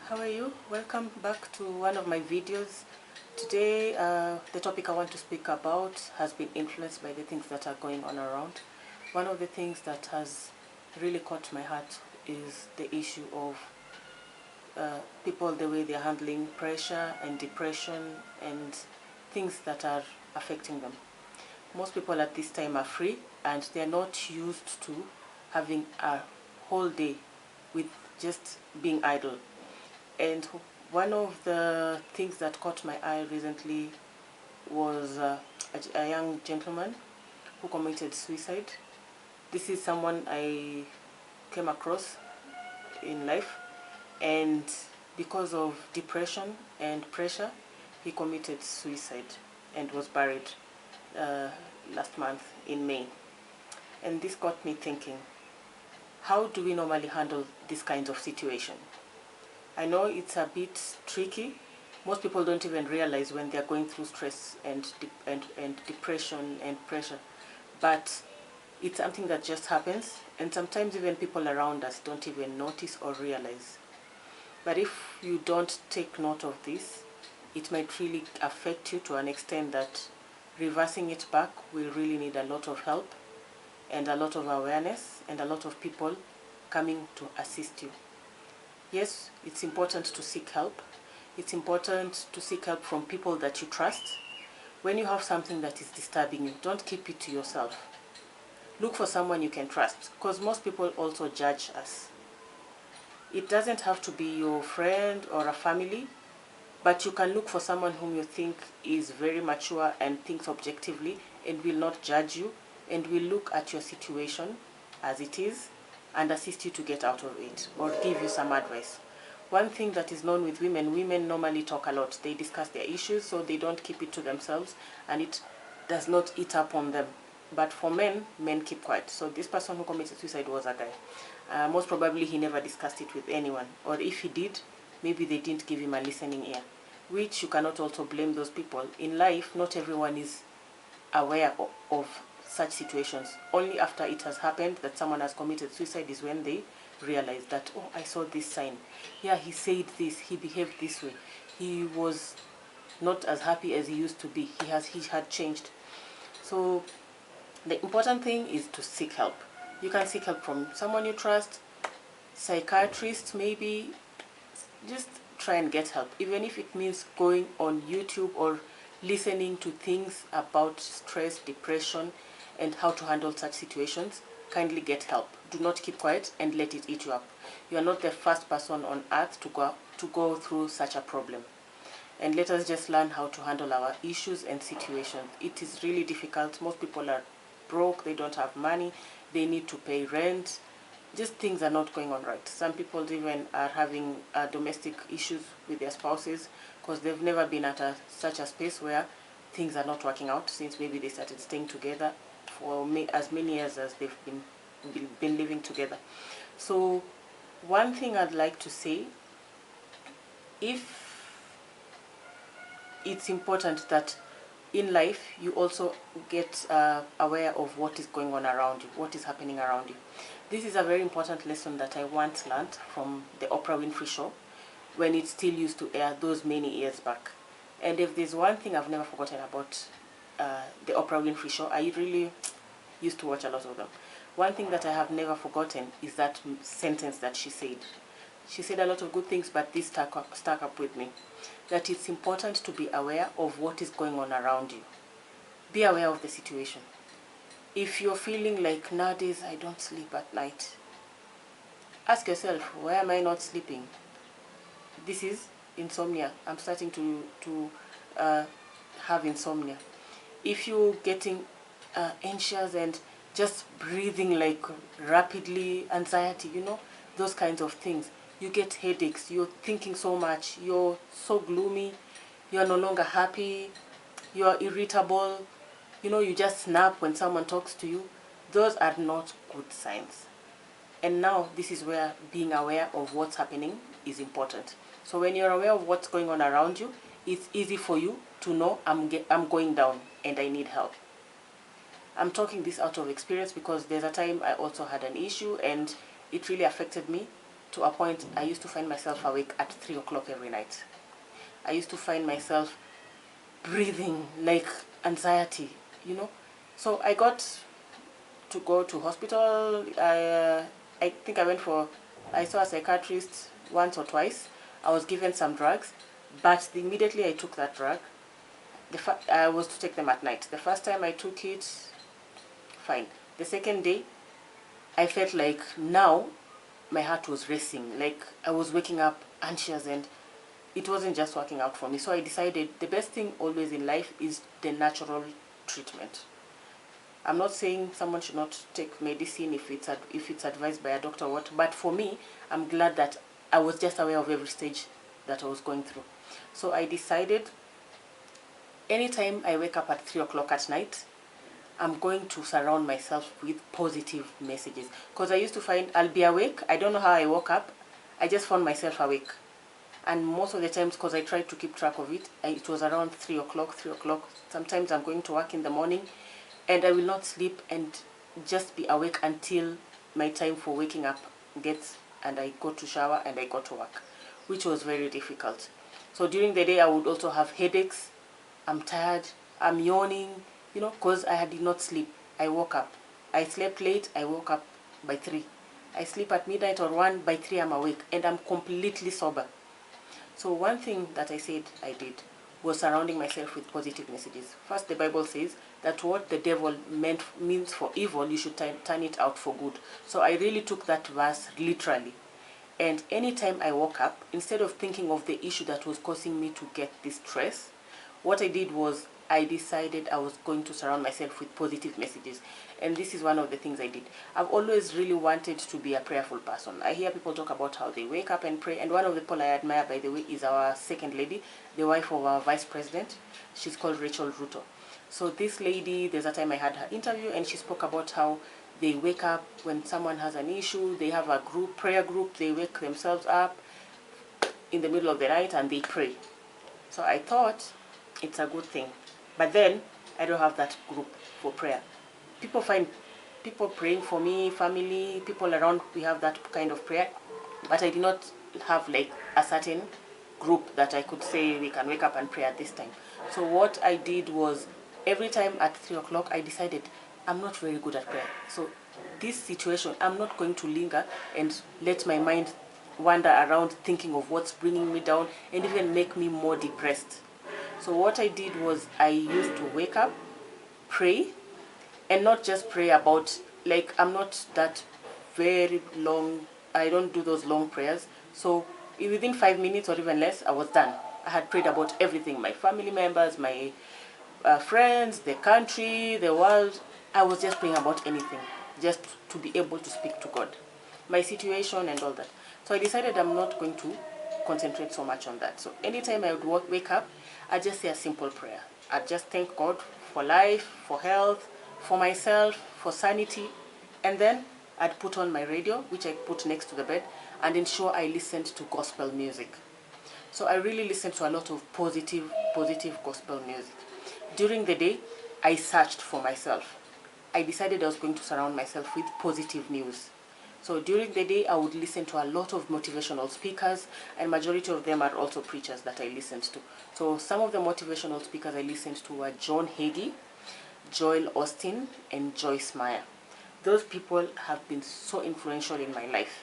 How are you? Welcome back to one of my videos. Today the topic I want to speak about has been influenced by the things that are going on around. One of the things that has really caught my heart is the issue of people, the way they're handling pressure and depression and things that are affecting them. Most people at this time are free and they're not used to having a whole day with just being idle. And one of the things that caught my eye recently was a young gentleman who committed suicide. This is someone I came across in life, and because of depression and pressure, he committed suicide and was buried last month in May. And this got me thinking, how do we normally handle this kind of situation? I know it's a bit tricky. Most people don't even realize when they're going through stress and depression and pressure. But it's something that just happens, and sometimes even people around us don't even notice or realize. But if you don't take note of this, it might really affect you to an extent that reversing it back will really need a lot of help and a lot of awareness and a lot of people coming to assist you. Yes, it's important to seek help. It's important to seek help from people that you trust. When you have something that is disturbing you, don't keep it to yourself. Look for someone you can trust, because most people also judge us. It doesn't have to be your friend or a family, but you can look for someone whom you think is very mature and thinks objectively and will not judge you and will look at your situation as it is and assist you to get out of it or give you some advice. One thing that is known with women normally talk a lot. They discuss their issues, so they don't keep it to themselves and it does not eat up on them. But for men keep quiet. So this person who committed suicide was a guy. Most probably he never discussed it with anyone, or if he did, maybe they didn't give him a listening ear, which you cannot also blame those people. In life, not everyone is aware of such situations. Only after it has happened that someone has committed suicide is when they realize that, oh, I saw this sign. Yeah, he said this, he behaved this way. He was not as happy as he used to be. He had changed. So the important thing is to seek help. You can seek help from someone you trust, psychiatrist maybe. Just try and get help, even if it means going on YouTube or listening to things about stress, depression, and how to handle such situations. Kindly get help. Do not keep quiet and let it eat you up. You are not the first person on earth to go through such a problem. And let us just learn how to handle our issues and situations. It is really difficult. Most people are broke, they don't have money, they need to pay rent. Just things are not going on right. Some people even are having domestic issues with their spouses because they've never been at such a space where things are not working out since maybe they started staying together for as many years as they've been living together. So one thing I'd like to say, if it's important that in life you also get aware of what is going on around you, what is happening around you. This is a very important lesson that I once learned from the Oprah Winfrey Show when it still used to air those many years back. And if there's one thing I've never forgotten about the Oprah Winfrey Show, I really used to watch a lot of them. One thing that I have never forgotten is that sentence that she said. She said a lot of good things, but this stuck up with me. That it's important to be aware of what is going on around you. Be aware of the situation. If you're feeling like nowadays I don't sleep at night, ask yourself, why am I not sleeping? This is insomnia. I'm starting to have insomnia. If you're getting anxious and just breathing like rapidly, anxiety, those kinds of things. You get headaches, you're thinking so much, you're so gloomy, you're no longer happy, you're irritable, you just snap when someone talks to you. Those are not good signs. And now this is where being aware of what's happening is important. So when you're aware of what's going on around you, it's easy for you to know I'm going down and I need help. I'm talking this out of experience because there's a time I also had an issue and it really affected me to a point I used to find myself awake at 3 o'clock every night. I used to find myself breathing like anxiety, you know. So I got to go to hospital. I think I saw a psychiatrist once or twice. I was given some drugs, but immediately I took that drug. I was to take them at night. The first time I took it, fine. The second day, I felt like now my heart was racing. Like I was waking up anxious and it wasn't just working out for me. So I decided the best thing always in life is the natural treatment. I'm not saying someone should not take medicine if it's advised by a doctor or what, but for me, I'm glad that I was just aware of every stage that I was going through. So I decided anytime I wake up at 3 o'clock at night, I'm going to surround myself with positive messages. Because I used to find I'll be awake. I don't know how I woke up. I just found myself awake. And most of the times, because I tried to keep track of it, it was around 3 o'clock, 3 o'clock. Sometimes I'm going to work in the morning and I will not sleep and just be awake until my time for waking up gets, and I go to shower and I go to work, which was very difficult. So during the day, I would also have headaches. I'm tired. I'm yawning, you know, because I did not sleep. I woke up. I slept late. I woke up by 3. I sleep at midnight or 1. By 3, I'm awake and I'm completely sober. So one thing that I said I did was surrounding myself with positive messages. First, the Bible says that what the devil means for evil, you should turn it out for good. So I really took that verse literally. And anytime I woke up, instead of thinking of the issue that was causing me to get this stress, what I did was I decided I was going to surround myself with positive messages. And this is one of the things I did. I've always really wanted to be a prayerful person. I hear people talk about how they wake up and pray. And one of the people I admire, by the way, is our second lady, the wife of our vice president. She's called Rachel Ruto. So this lady, there's a time I had her interview and she spoke about how they wake up when someone has an issue. They have a prayer group. They wake themselves up in the middle of the night and they pray. So I thought it's a good thing. But then I don't have that group for prayer. People find people praying for me, family, people around, we have that kind of prayer. But I did not have like a certain group that I could say we can wake up and pray at this time. So what I did was every time at 3 o'clock, I decided I'm not very good at prayer. So this situation, I'm not going to linger and let my mind wander around thinking of what's bringing me down and even make me more depressed. So what I did was I used to wake up, pray, and not just pray about, like, I'm not that very long, I don't do those long prayers. So within 5 minutes or even less, I was done. I had prayed about everything, my family members, my friends, the country, the world. I was just praying about anything, just to be able to speak to God, my situation and all that. So I decided I'm not going to concentrate so much on that. So anytime I would wake up, I'd just say a simple prayer. I'd just thank God for life, for health, for myself, for sanity. And then I'd put on my radio, which I put next to the bed, and ensure I listened to gospel music. So I really listened to a lot of positive gospel music. During the day, I searched for myself. I decided I was going to surround myself with positive news. So during the day, I would listen to a lot of motivational speakers, and majority of them are also preachers that I listened to. So some of the motivational speakers I listened to were John Hagee, Joel Austin, and Joyce Meyer. Those people have been so influential in my life.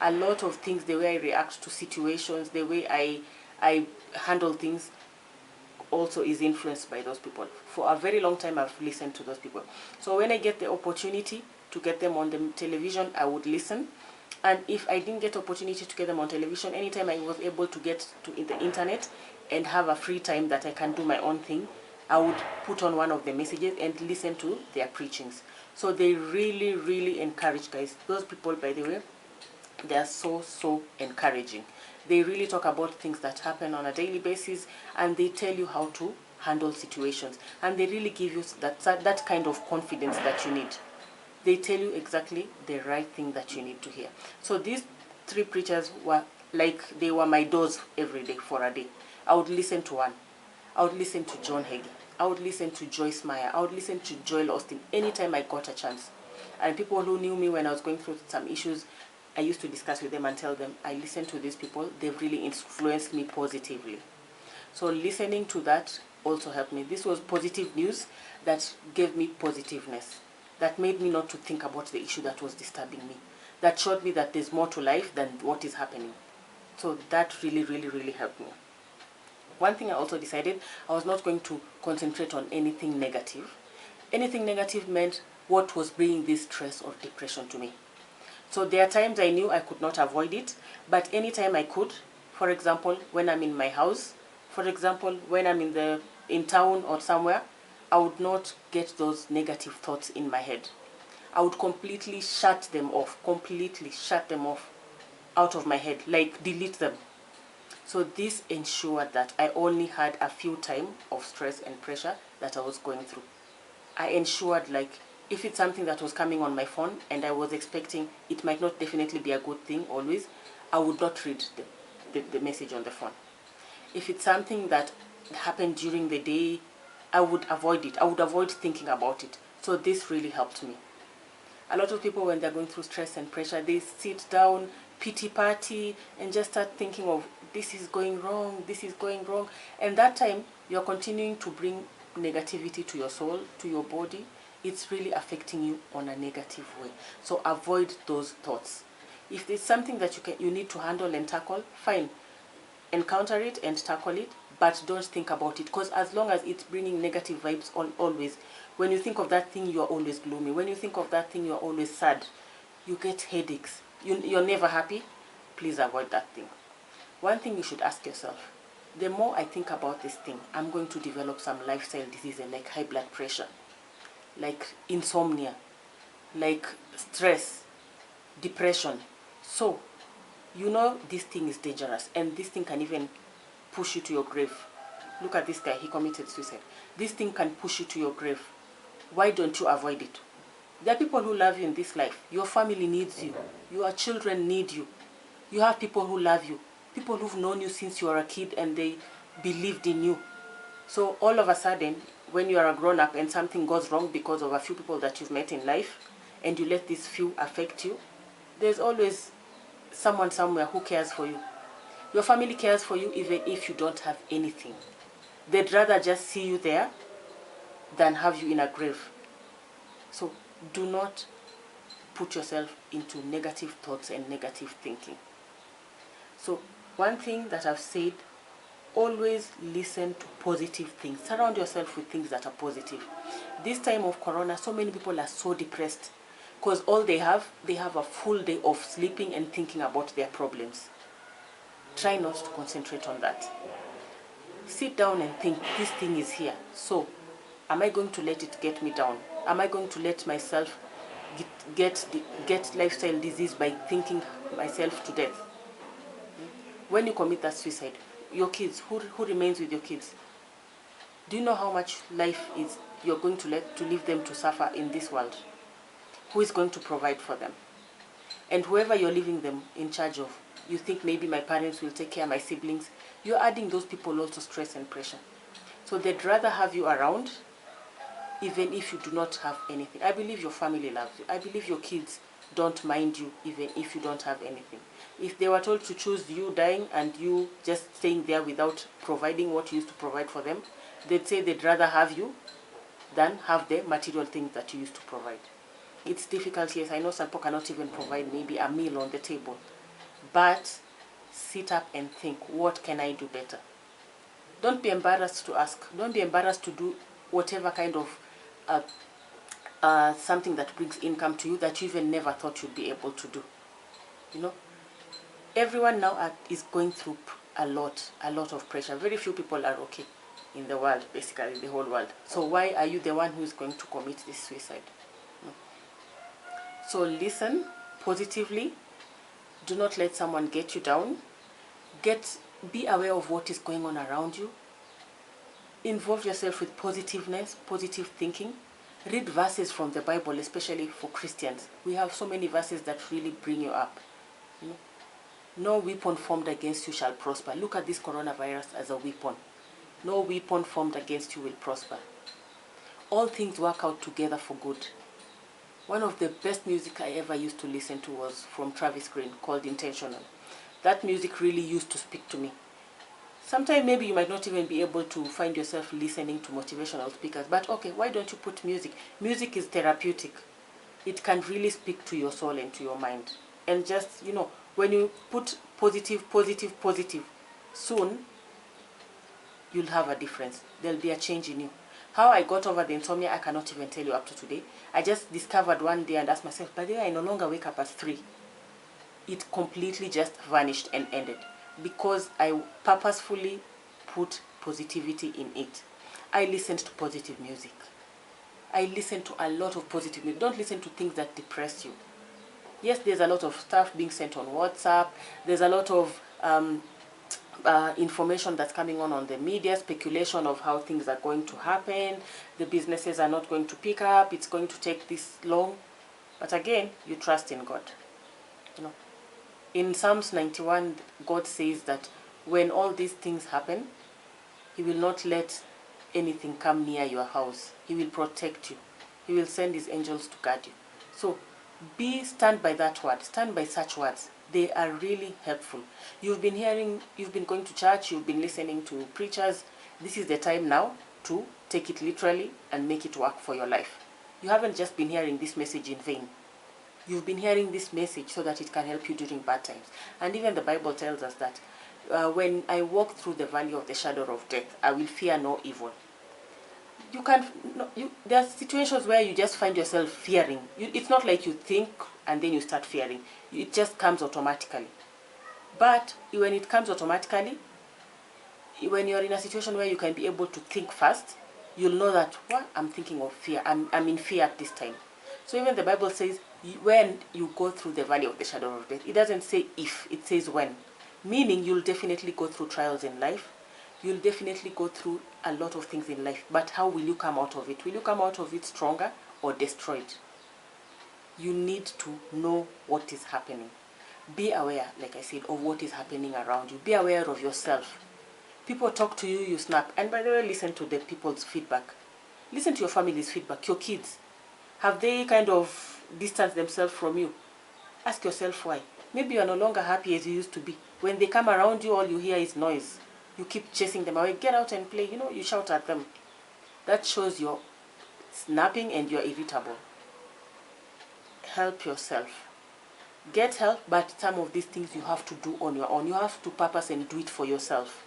A lot of things, the way I react to situations, the way I handle things, also is influenced by those people. For a very long time, I've listened to those people. So when I get the opportunity to get them on the television, I would listen. And if I didn't get opportunity to get them on television, anytime I was able to get to the internet and have a free time that I can do my own thing, I would put on one of the messages and listen to their preachings. So they really, really encourage, guys. Those people, by the way, they are so encouraging. They really talk about things that happen on a daily basis, and they tell you how to handle situations, and they really give you that kind of confidence that you need. They tell you exactly the right thing that you need to hear. So these 3 preachers were like, they were my doors every day for a day. I would listen to one. I would listen to John Hagee. I would listen to Joyce Meyer. I would listen to Joel Austin anytime I got a chance. And people who knew me when I was going through some issues, I used to discuss with them and tell them, I listen to these people, they've really influenced me positively. So listening to that also helped me. This was positive news that gave me positiveness, that made me not to think about the issue that was disturbing me, that showed me that there's more to life than what is happening. So that really, really, really helped me. One thing I also decided, I was not going to concentrate on anything negative. Anything negative meant what was bringing this stress or depression to me. So there are times I knew I could not avoid it, but anytime I could, for example, when I'm in my house, for example, when I'm in town or somewhere, I would not get those negative thoughts in my head. I would completely shut them off out of my head, like delete them. So this ensured that I only had a few times of stress and pressure that I was going through. I ensured, like, if it's something that was coming on my phone and I was expecting it might not definitely be a good thing always, I would not read the message on the phone. If it's something that happened during the day, I would avoid it. I would avoid thinking about it. So this really helped me. A lot of people, when they're going through stress and pressure, they sit down, pity party, and just start thinking of, this is going wrong, this is going wrong. And that time, you're continuing to bring negativity to your soul, to your body. It's really affecting you on a negative way. So avoid those thoughts. If there's something that you need to handle and tackle, fine. Encounter it and tackle it, but don't think about it, because as long as it's bringing negative vibes always, when you think of that thing, you are always gloomy. When you think of that thing, you are always sad. You get headaches. You're never happy. Please avoid that thing. One thing you should ask yourself, the more I think about this thing, I'm going to develop some lifestyle diseases like high blood pressure, like insomnia, like stress, depression. So you know this thing is dangerous, and this thing can even push you to your grave. Look at this guy, he committed suicide. This thing can push you to your grave. Why don't you avoid it? There are people who love you in this life. Your family needs you. Your children need you. You have people who love you. People who've known you since you were a kid and they believed in you. So all of a sudden, when you are a grown-up and something goes wrong because of a few people that you've met in life, and you let these few affect you, there's always someone somewhere who cares for you. Your family cares for you even if you don't have anything. They'd rather just see you there than have you in a grave. So do not put yourself into negative thoughts and negative thinking. So one thing that I've said, always listen to positive things. Surround yourself with things that are positive. This time of corona, so many people are so depressed because all they have a full day of sleeping and thinking about their problems. Try not to concentrate on that. Sit down and think, this thing is here. So, am I going to let it get me down? Am I going to let myself get lifestyle disease by thinking myself to death? When you commit that suicide, your kids, who remains with your kids? Do you know how much life is you're going to leave them to suffer in this world? Who is going to provide for them? And whoever you're leaving them in charge of, you think maybe my parents will take care of my siblings, you're adding those people also stress and pressure. So they'd rather have you around even if you do not have anything. I believe your family loves you. I believe your kids don't mind you even if you don't have anything. If they were told to choose you dying and you just staying there without providing what you used to provide for them, they'd say they'd rather have you than have the material things that you used to provide. It's difficult, yes. I know some people cannot even provide maybe a meal on the table. But sit up and think, what can I do better? Don't be embarrassed to ask. Don't be embarrassed to do whatever kind of something that brings income to you that you even never thought you'd be able to do. You know, everyone now is going through a lot of pressure. Very few people are okay in the world, basically the whole world. So why are you the one who is going to commit this suicide? No. So listen positively. Do not let someone get you down. Be aware of what is going on around you. Involve yourself with positiveness, positive thinking. Read verses from the Bible, especially for Christians. We have so many verses that really bring you up. You know? No weapon formed against you shall prosper. Look at this coronavirus as a weapon. No weapon formed against you will prosper. All things work out together for good. One of the best music I ever used to listen to was from Travis Green, called Intentional. That music really used to speak to me. Sometimes maybe you might not even be able to find yourself listening to motivational speakers, but okay, why don't you put music? Music is therapeutic. It can really speak to your soul and to your mind. And just, when you put positive, positive, positive, soon you'll have a difference. There'll be a change in you. How I got over the insomnia, I cannot even tell you up to today. I just discovered one day and asked myself, by the way, I no longer wake up at 3. It completely just vanished and ended because I purposefully put positivity in it. I listened to positive music. I listened to a lot of positive music. Don't listen to things that depress you. Yes, there's a lot of stuff being sent on WhatsApp. There's a lot of information that's coming on the media, speculation of how things are going to happen. The businesses are not going to pick up. It's going to take this long. But again, you trust in God. In Psalms 91, God says that when all these things happen, He will not let anything come near your house. He will protect you. He will send His angels to guard you. So stand by that word. Stand by such words. They are really helpful. You've been going to church, you've been listening to preachers. This is the time now to take it literally and make it work for your life. You haven't just been hearing this message in vain. You've been hearing this message so that it can help you during bad times. And even the Bible tells us that when I walk through the valley of the shadow of death, I will fear no evil. There are situations where you just find yourself fearing. It's not like you think and then you start fearing. It just comes automatically. But when it comes automatically, when you're in a situation where you can be able to think fast, you'll know that, what? I'm thinking of fear. I'm in fear at this time. So even the Bible says, when you go through the valley of the shadow of death, it doesn't say if, it says when. Meaning you'll definitely go through trials in life. You'll definitely go through a lot of things in life. But how will you come out of it? Will you come out of it stronger or destroyed? You need to know what is happening. Be aware, like I said, of what is happening around you. Be aware of yourself. People talk to you, you snap. And by the way, listen to the people's feedback. Listen to your family's feedback, your kids. Have they kind of distanced themselves from you? Ask yourself why. Maybe you are no longer happy as you used to be. When they come around you, all you hear is noise. You keep chasing them away. Get out and play. You shout at them. That shows you're snapping and you're irritable. Help yourself. Get help, but some of these things you have to do on your own. You have to purpose and do it for yourself.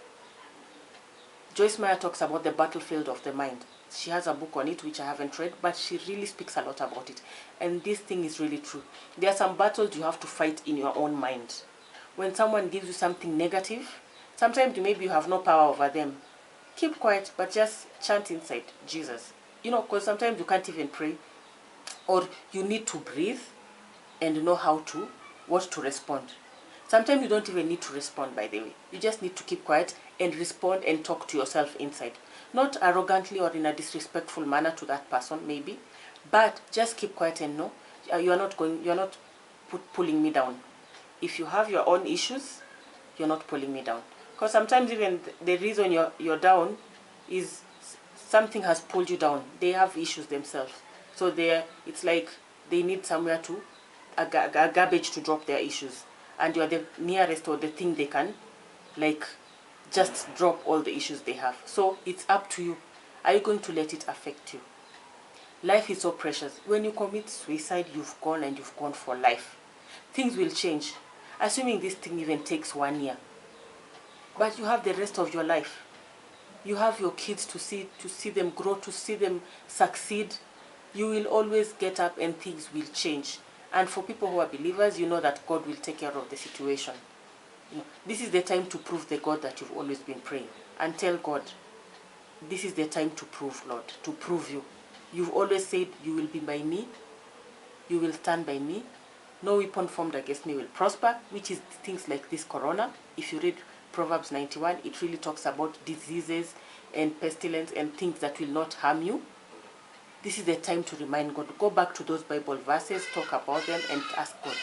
Joyce Meyer talks about the battlefield of the mind. She has a book on it, which I haven't read, but she really speaks a lot about it. And this thing is really true. There are some battles you have to fight in your own mind. When someone gives you something negative, sometimes maybe you have no power over them. Keep quiet, but just chant inside, Jesus. Because sometimes you can't even pray. Or you need to breathe and know what to respond. Sometimes you don't even need to respond, by the way. You just need to keep quiet and respond and talk to yourself inside. Not arrogantly or in a disrespectful manner to that person, maybe. But just keep quiet and know you're not pulling me down. If you have your own issues, you're not pulling me down. Because sometimes even the reason you're down is something has pulled you down. They have issues themselves. So it's like they need somewhere a garbage to drop their issues. And you're the nearest or the thing they can, just drop all the issues they have. So it's up to you. Are you going to let it affect you? Life is so precious. When you commit suicide, you've gone for life. Things will change. Assuming this thing even takes 1 year. But you have the rest of your life. You have your kids to see them grow, to see them succeed. You will always get up and things will change. And for people who are believers, you know that God will take care of the situation. This is the time to prove the God that you've always been praying. And tell God, this is the time to prove, Lord, to prove you. You've always said you will be by me. You will stand by me. No weapon formed against me will prosper, which is things like this corona. If you read Proverbs 91, it really talks about diseases and pestilence and things that will not harm you. This is the time to remind God. Go back to those Bible verses, talk about them, and ask God.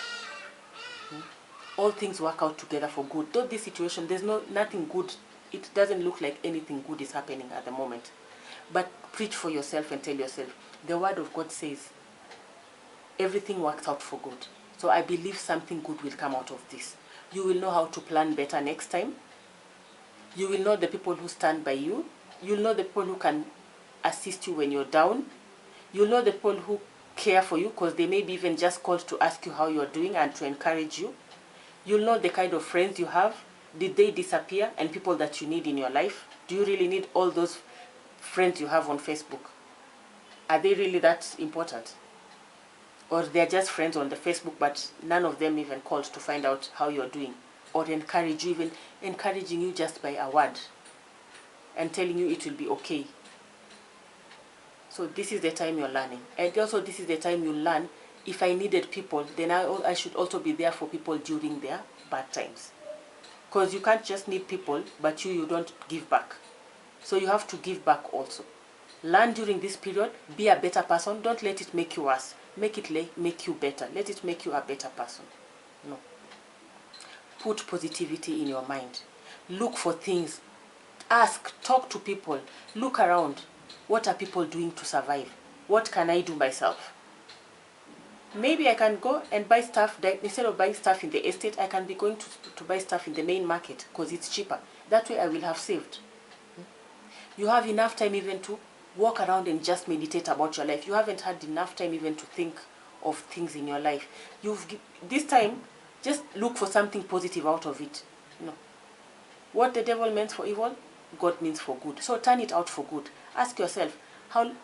All things work out together for good. Though this situation, there's nothing good. It doesn't look like anything good is happening at the moment. But preach for yourself and tell yourself. The word of God says, everything works out for good. So I believe something good will come out of this. You will know how to plan better next time. You will know the people who stand by you. You'll know the people who can assist you when you're down. You'll know the people who care for you, because they may be even just called to ask you how you're doing and to encourage you. You'll know the kind of friends you have. Did they disappear? And people that you need in your life. Do you really need all those friends you have on Facebook? Are they really that important? Or they're just friends on the Facebook, but none of them even called to find out how you're doing, or encourage you, even encouraging you just by a word and telling you it will be okay. So this is the time you're learning. And also this is the time you learn, if I needed people, then I should also be there for people during their bad times. Because you can't just need people, but you don't give back. So you have to give back also. Learn during this period, be a better person. Don't let it make you worse. Make it make you better. Let it make you a better person. No. Put positivity in your mind. Look for things. Ask, talk to people. Look around. What are people doing to survive? What can I do myself? Maybe I can go and buy stuff, instead of buying stuff in the estate, I can be going to buy stuff in the main market because it's cheaper. That way I will have saved. You have enough time even to walk around and just meditate about your life. You haven't had enough time even to think of things in your life. This time, just look for something positive out of it. What the devil meant for evil, God means for good. So turn it out for good. Ask yourself, when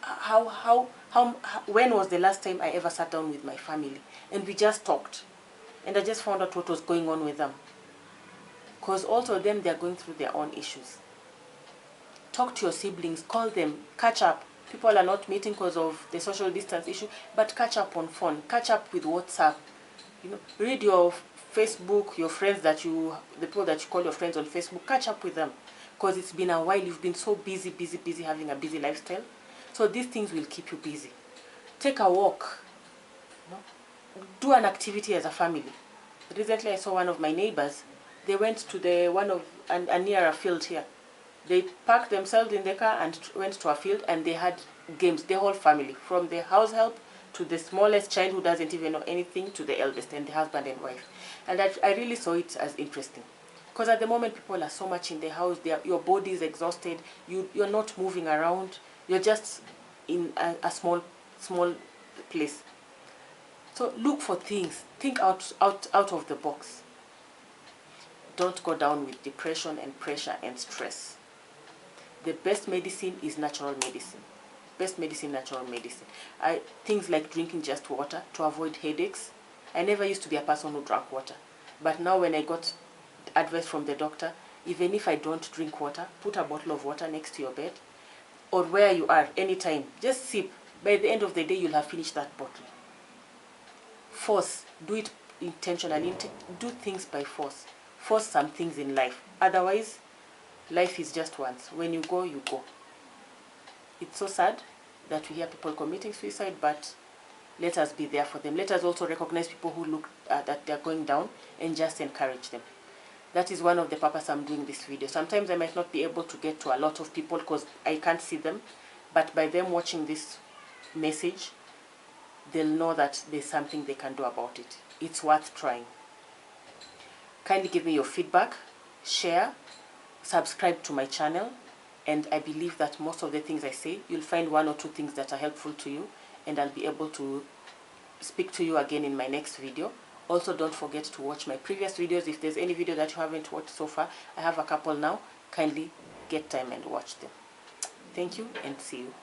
was the last time I ever sat down with my family and we just talked, and I just found out what was going on with them? Because also them, they're going through their own issues. Talk to your siblings, call them, catch up. People are not meeting because of the social distance issue, but catch up on phone, catch up with WhatsApp. Read your Facebook, your friends the people that you call your friends on Facebook, catch up with them. Because it's been a while, you've been so busy, having a busy lifestyle. So these things will keep you busy. Take a walk. Do an activity as a family. Recently I saw one of my neighbors. They went to near a field here. They parked themselves in the car and went to a field, and they had games, the whole family, from the house help to the smallest child who doesn't even know anything, to the eldest, and the husband and wife. And I really saw it as interesting. Because at the moment, people are so much in the house, your body is exhausted, you're not moving around, you're just in a small place. So look for things, think out of the box. Don't go down with depression and pressure and stress. The best medicine is natural medicine. Best medicine, natural medicine. Things like drinking just water to avoid headaches. I never used to be a person who drank water. But now when I got advice from the doctor, even if I don't drink water, put a bottle of water next to your bed or where you are anytime. Just sip. By the end of the day, you'll have finished that bottle. Force. Do it intentionally. Do things by force. Force some things in life. Otherwise, life is just once. When you go, you go. It's so sad that we hear people committing suicide, but let us be there for them. Let us also recognize people who look that they're going down and just encourage them. That is one of the purpose I'm doing this video. Sometimes I might not be able to get to a lot of people because I can't see them, but by them watching this message, they'll know that there's something they can do about it. It's worth trying. Kindly give me your feedback, share, subscribe to my channel, and I believe that most of the things I say, you'll find one or two things that are helpful to you, and I'll be able to speak to you again in my next video. Also, don't forget to watch my previous videos. If there's any video that you haven't watched so far, I have a couple now. Kindly get time and watch them. Thank you, and see you.